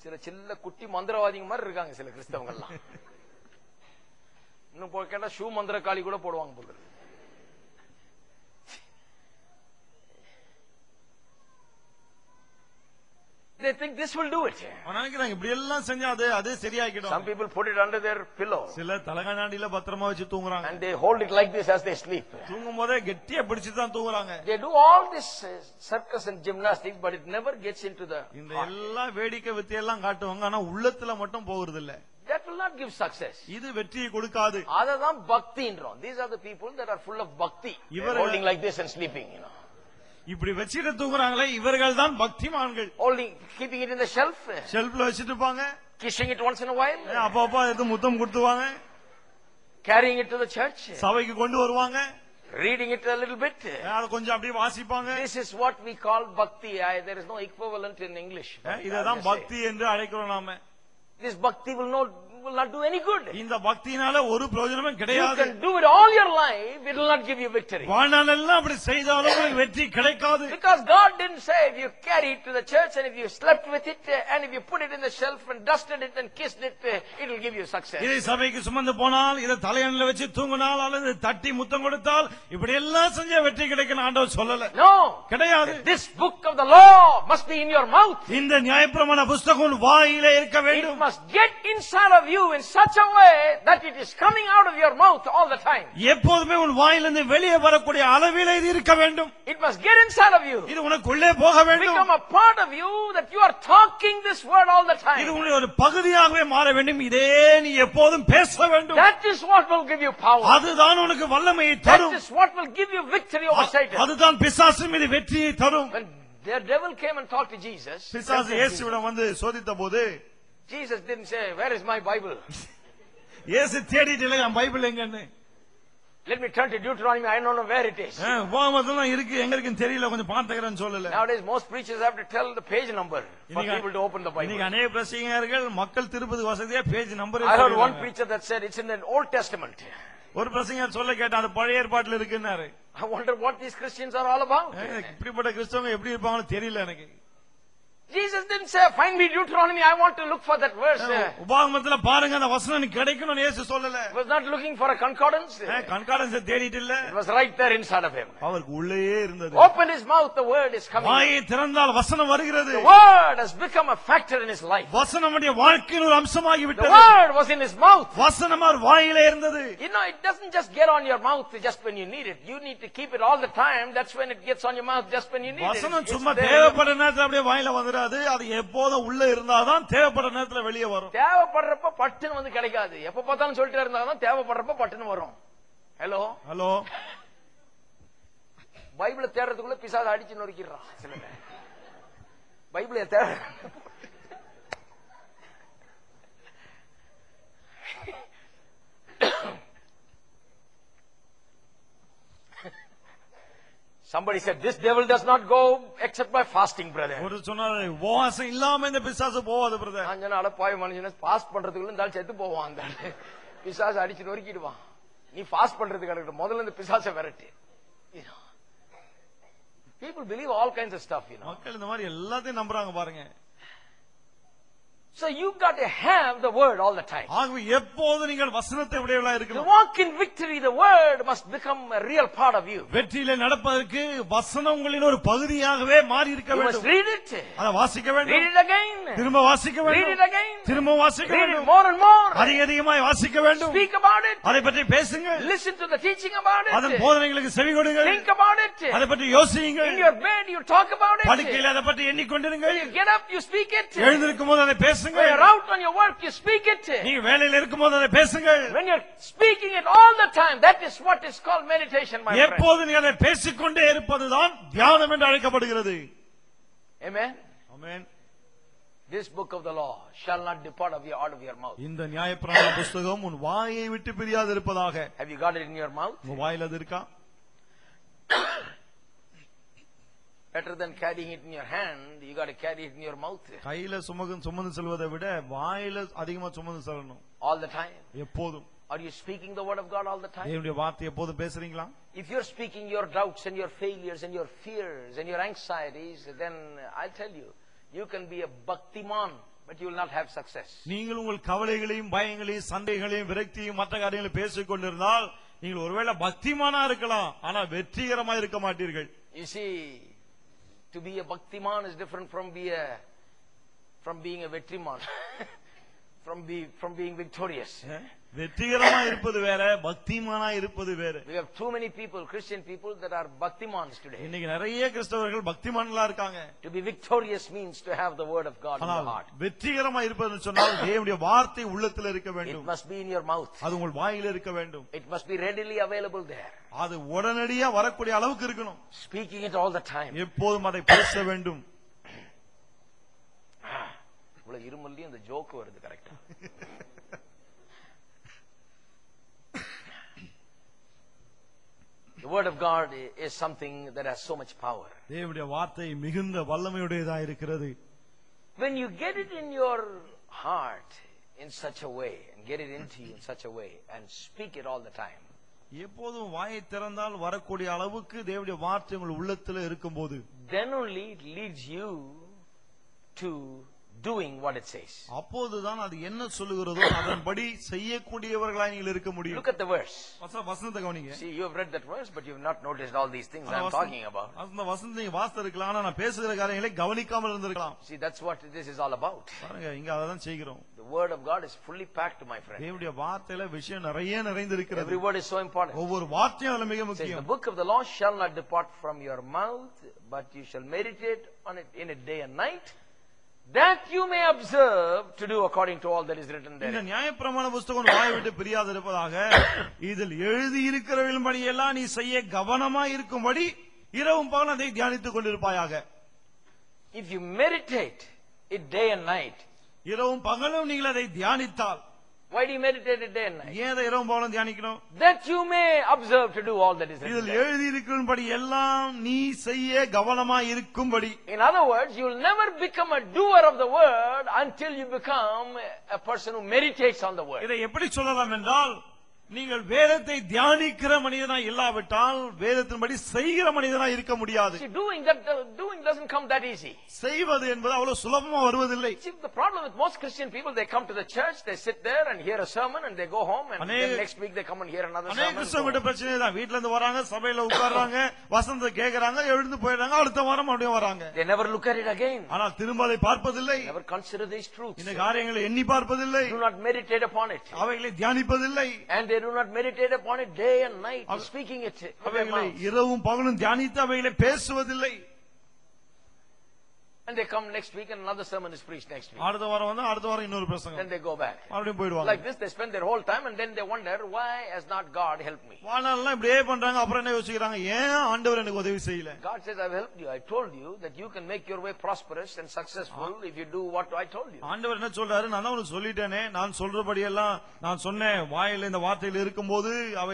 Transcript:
சில சின்ன குட்டி மந்திரவாதிங்க மாதிரி இருக்காங்க சில கிறிஸ்தவங்கள்லாம். இன்னும் கேட்டா ஷூ மந்திரக்காளி கூட போடுவாங்க போல. They think this will do it. நினைக்கிறாங்க இப்படி எல்லாம் செஞ்சா அது சரியாக்கிடும். Some people put it under their pillow. சில தலகாணியில பத்திரமா வச்சு தூங்குறாங்க. And they hold it like this as they sleep. தூங்கும் போதே கெட்டியா பிடிச்சு தான் தூங்குறாங்க. They do all this circus and gymnastics, but it never gets into the. இந்த எல்லா வேடிக்கை வித்தையெல்லாம் காட்டுவாங்க, ஆனா உள்ளத்துல மட்டும் போகிறது இல்ல. That will not give success. இது வெற்றியை கொடுக்காது. அததான் பக்தின்றோம். These are the people that are full of bhakti. Holding like this and sleeping, you know. இப்படி வச்சிட்டு தூங்குறாங்களே இவர்கள் தான் பக்திமான்கள். Holding, keeping it in the shelf. ஷெல்ஃப்ல வச்சிட்டு இருப்பாங்க. Kissing it once in a while. அப்பப்ப எடுத்து முத்தம் கொடுத்துவாங்க. Carrying it to the church. சபைக்கு கொண்டு வருவாங்க. Reading it a little bit. அத கொஞ்சம் அப்படியே வாசிப்பாங்க. This is what we call bhakti. There is no equivalent in English. இததான் பக்தி என்று அழைக்கிறோம் நாம. This bhakti will not do any good. இந்த பக்தினால ஒரு பிரயோஜனமும் கிடையாது. You can do it all your life, it will not give you victory. வாழ்நாளெல்லாம் அப்படி செய்தாலும் உங்களுக்கு வெற்றி கிடைக்காது. Because God didn't say if you carry it to the church and if you slept with it and if you put it in the shelf and dusted it and kissed it, it will give you success. இதை சபைக்கு சுமந்து போனால், இதை தலையணையில வச்சு தூங்கினால் அல்லது தட்டி முத்தம் கொடுத்தால் இப்படி எல்லாம் செஞ்ச வெற்றி கிடைக்கும் ஆண்டவர் சொல்லல. No, கிடையாது. This book of the law must be in your mouth. இந்த நியாயப்பிரமாண புத்தகம் வாயிலே இருக்க வேண்டும். It must get inside of you in such a way that it is coming out of your mouth all the time. எப்போதுமே உன் வாயிலிருந்து வெளியே வரக்கூடிய அளவிலே இது இருக்க வேண்டும். It must get inside of you. இது உனக்குள்ளே போக வேண்டும். Become a part of you that you are talking this word all the time. இது உன்னுடைய ஒரு பகுதியாகவே மாற வேண்டும். இதே நீ எப்போதும் பேச வேண்டும். That is what will give you power. அதுதான் உனக்கு வல்லமையை தரும். That is what will give you victory over Satan. அதுதான் பிசாசு மீது வெற்றியை தரும். When the devil came and talked to Jesus, பிசாசு இயேசுவிடம் வந்து சோதித்தபோது Jesus didn't say, "Where is my Bible?" இயேசு தேடிட்டு இல்ல என் பைபிள் எங்கன்னு. Let me turn to Deuteronomy. I don't know where it is. உபவாசம் இருக்கு, எங்க இருக்குன்னு தெரியல, கொஞ்சம் பார்த்துக்கிறேன்னு சொல்லல. Nowadays most preachers have to tell the page number for people to open the Bible. இன்னைக்கு अनेक பிரசங்கியார்கள் மக்கள் திருப்பதி வசதியா page number. I heard one preacher that said it's in the Old Testament. ஒரு பிரசங்கியார் சொல்ல கேட்டா அது பழைய ஏற்பாட்டில் இருக்குன்னாரு. I wonder what these Christians are all about. இப்படிப்பட்ட கிறிஸ்தவங்க எப்படி இருப்பாங்கன்னு தெரியல எனக்கு. Jesus didn't say, "Find me Deuteronomy, I want to look for that verse." உபாகமத்துல பாருங்க அந்த வசனம் கிடைக்கணும்னு இயேசு சொல்லல. He was not looking for a concordance. Concordance தேடிட்டு இல்ல. It was right there inside of him. அவருக்கு உள்ளேயே இருந்தது. Open his mouth, the word is coming. வாயை திறந்தால் வசனம் வருகிறது. The word has become a factor in his life. வசனம் அவருடைய வாழ்க்கையின் ஒரு அம்சமாகி விட்டது. The word was in his mouth. வசனம் அவர் வாயிலே இருந்தது. You know, it doesn't just get on your mouth just when you need it. You need to keep it all the time. That's when it gets on your mouth, just when you need it. வசனம் சும்மா தேவைப்படுற நேரத்துல அப்படியே வாயில வந்துராது. அது எப்போதும் உள்ள இருந்தாதான் தேவைப்படுற நேரத்துல வெளியே வரும். தேவைப்படுறப்ப பட்டுன்னு வந்து கிடைக்காது. எப்ப பார்த்தாலும் சொல்லிட்டே இருந்தாதான் தேவைப்படுறப்ப பட்டுன்னு வரும். ஹலோ ஹலோ பைபிளை தேடுறதுக்குள்ள பிசாசு அடிச்சு நொறுக்கிறான். சில பைபிளை தேட Somebody said this devil does not go except by fasting, brother. ஒரு சொன்னாரு உபவாசம் இல்லாம இந்த பிசாசு போவாது பிரதர். நான் சொன்ன அடப்பாய் மனுஷன ஃபாஸ்ட் பண்றதுக்குள்ள இந்த ஆள் செத்து போவான். அந்த பிசாசு அடிச்சு நொறுக்கிடுவான். நீ ஃபாஸ்ட் பண்றதுக்கு கடக்க முதல்ல இந்த பிசாசை விரட்டு. People believe all kinds of stuff, you know. மக்கள் இந்த மாதிரி எல்லாத்தையும் நம்புறாங்க பாருங்க. So you got to have the word all the time. ஆகவே எப்போது நீங்கள் வசனத்தை உடையவளா இருக்கணும். To walk in victory, the word must become a real part of you. வெற்றியிலே நடப்பதற்கு வசனம் உங்களின் ஒரு பகுதியாகவே மாறி இருக்க வேண்டும். You must read it. அத வாசிக்க வேண்டும். Read it again. திரும்ப வாசிக்க வேண்டும். Read it again. திரும்ப வாசிக்க வேண்டும். Read it more and more. அதிகமாய் வாசிக்க வேண்டும். Speak about it. அதை பற்றி பேசுங்க. Listen to the teaching about it. அதன் போதனைகளுக்கு செவி கொடுங்கள். Think about it. அதை பற்றி யோசியுங்கள். In your bed you talk about it. படுக்கையில் அதை பற்றி எண்ணிக்கொண்டிருங்கள். When you get up you speak it. எழுந்திருக்கும் போது அதை பேசுங்கள். When you're out on your work you speak it. நீங்க வேலையில் இருக்கும் போது அதை பேசுங்கள். When you're speaking it all the time, that is what is called meditation, my friend. எப்போது நீ அதை பேசிக்கொண்டே இருப்பதுதான் தியானம் என்று அழைக்கப்படுகிறது. Amen. Amen. This book of the law shall not depart out of your mouth. இந்த நியாயப்பிரமாண புத்தகம் உன் வாயை விட்டு பிரியாது இருப்பதாக. Have you got it in your mouth? உன் வாயில அது இருக்கா? Better than carrying it in your hand, you got to carry it in your mouth. கையில சுமந்து செல்வதை விட வாயில அதிகமா சுமந்து செல்லணும். All the time. எப்போதும். Are you speaking the word of God all the time? தேவனுடைய வார்த்தை எப்போதும் பேசுறீங்களா? If you're speaking your doubts and your failures and your fears and your anxieties, then I'll tell you, You can be a bhaktiman, but you will not have success. நீங்கள் உங்கள் கவலைகளையும் பயங்களையும் சண்டைகளையும் விரக்தியும் மற்ற காரியங்களை பேசிக் கொண்டிருந்தால் நீங்கள் ஒருவேளை பக்திமானா இருக்கலாம், ஆனா வெற்றிகரமா இருக்க மாட்டீர்கள். You see, to be a bhaktiman is different from being a vetriman. from being victorious. வெற்றிகரமா இருப்பது வேற, பக்திமானா இருப்பது வேற. We have too many people, Christian people, that are bhaktimans today. இன்னைக்கு நிறைய கிறிஸ்தவர்கள் பக்திமான்களா இருக்காங்க. To be victorious means to have the word of God in your heart. வெற்றிகரமா இருப்பதுன்னு சொன்னால் தேவனுடைய வார்த்தை உள்ளத்துல இருக்க வேண்டும். It must be in your mouth. அது உங்கள் வாயில இருக்க வேண்டும். It must be readily available there. அது உடனடியா வரக்கூடிய அளவுக்கு இருக்கணும். Speaking it all the time. எப்போதும் அதை பேச வேண்டும். இவ்வளவு இருமல்லி அந்த ஜோக் வருது கரெக்டா? The word of God is something that has so much power. தேவனுடைய வார்த்தை மிகுந்த வல்லமையுடையதா இருக்கிறது. When you get it in your heart in such a way and get it into you in such a way and speak it all the time. எப்போதும் வாயை திறந்தால் வரக்கூடிய அளவுக்கு தேவனுடைய வார்த்தை உங்கள் உள்ளத்துல இருக்கும்போது, then only it leads you to doing what it says. அப்போதுதான் அது என்ன சொல்லுகிறதோ அதன்படி செய்யக்கூடியவர்களாய் நீங்கள் இருக்க முடியும். Look at the verse. வசனத்தை கவனிங்க. See, you have read that verse, but you have not noticed all these things I am talking about. அந்த வசனத்தை நீங்க வாசித்திருக்கலாம், ஆனா நான் பேசுகிற காரியங்களை கவனிக்காமல் இருந்திருக்கலாம். See, that's what this is all about. பாருங்க, இங்க அதான் செய்கிறோம். The word of God is fully packed, my friend. தேவனுடைய வார்த்தையில விஷயம் நிறைய நிறைந்திருக்கிறது. Every word is so important. ஒவ்வொரு வார்த்தையும் அதுல மிக Says, முக்கியம். the book of the law shall not depart from your mouth, but you shall meditate on it in it day and night, that you may observe to do according to all that is written there. இந்த நியாயப்பிரமாண புத்தகம் வாயை விட்டு பிரியாது இருப்பதாக, இதில் எழுதி இருக்கிறவர்கள்படி எல்லாம் நீ செய்ய கவனமா இருக்கும்படி இரவும் பகலும் அதை தியானித்துக் கொண்டிருப்பாயாக. If you meditate it day and night, இரவும் பகலும் நீங்கள் அதை தியானித்தால், why do you meditate it day and night? ஏன் அதை இரவும் பகலும் தியானிக்கணும்? That you may observe to do all that is written இதில் there. எழுதி இருக்கிறபடி எல்லாம் நீ செய்ய கவனமா இருக்கும்படி. In other words, you will never become a doer of the word until you become a person who meditates on the word. இதை எப்படி சொல்லலாம் என்றால், நீங்கள் வேதத்தை தியானிக்கிற மனிதனாய் இல்லாவிட்டால் வேதத்தின்படி செய்கிற மனிதனாய் இருக்க முடியாது. See, doing doesn't come that easy. செய்வது என்பது அவ்வளவு சுலபமா வருவதில்லை. See, the problem with most Christian people, they come to the church, they sit there and hear a sermon and they go home, and then next week they come and hear another sermon. கிறிஸ்தவ பிரச்சனை தான். வீட்ல இருந்து வராங்க, சபையில உட்கார்றாங்க, வசனத்தை கேக்குறாங்க, எழுந்து போயிடுறாங்க, அடுத்த வாரம் அப்படியே வராங்க. They never look at it again. ஆனால் திரும்ப அதை பார்ப்பதில்லை. Never consider these truths. இந்த காரியங்களை எண்ணி பார்ப்பதில்லை. Do not meditate upon it. அவைகளை தியானிப்பதில்லை. And they do not meditate upon it day and night, speaking it with their அவைகளை mouth. இரவும் பகலும் தியானித்து அவைகளை பேசுவதில்லை. And they come next week and another sermon is preached next week. அடுத்த வாரம் வந்து அடுத்த வாரம் இன்னொரு பிரசங்கம். Then they go back. அப்படியே போயிடுவாங்க. Like this, they spend their whole time and then they wonder, why has not God helped me? வாழ்நாள்லாம் இப்படியே பண்றாங்க. அப்புறம் என்ன யோசிக்கிறாங்க, ஏன் ஆண்டவர் எனக்கு உதவி செய்யல? God says, I've helped you. I told you that you can make your way prosperous and successful if you do what I told you. ஆண்டவர் என்ன சொல்றாரு, நான் தான் உனக்கு சொல்லிட்டேனே, நான் சொல்றபடி எல்லாம் நான் சொன்னேன், வாயில இந்த வார்த்தையில் இருக்கும்போது அவை